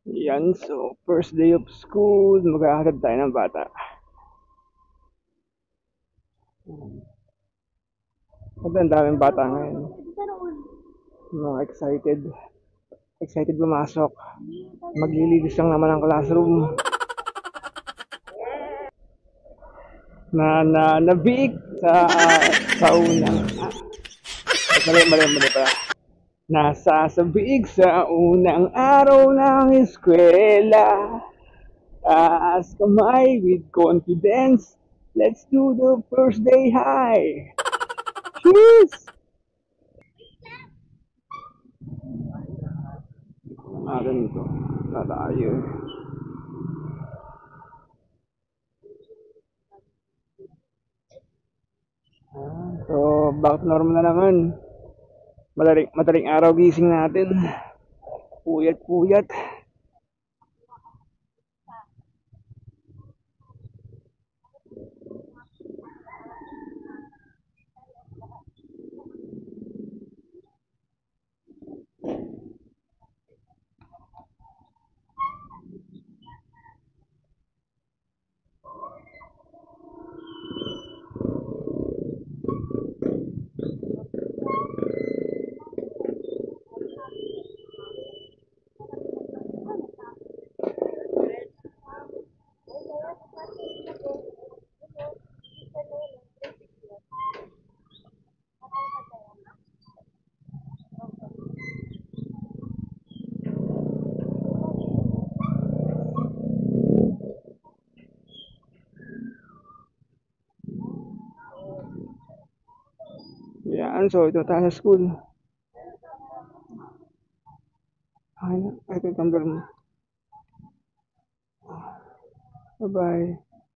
Yan, so first day of school, maghahatid tayo ng bata. At ang daming bata ngayon. Mga excited. Excited pumasok. Maglilinis lang naman ang classroom. Nabiik sa unang mali pala. Nasasabiig sa unang araw ng eskwela. Taas kamay with confidence. Let's do the first day high. Cheers! Ganito. Tatayo. So, back to normal na naman. Madaling araw gising natin. Puyat-puyat. Yan, so ito tayo sa school. Ay, ito yung tumbler mo. Bye-bye.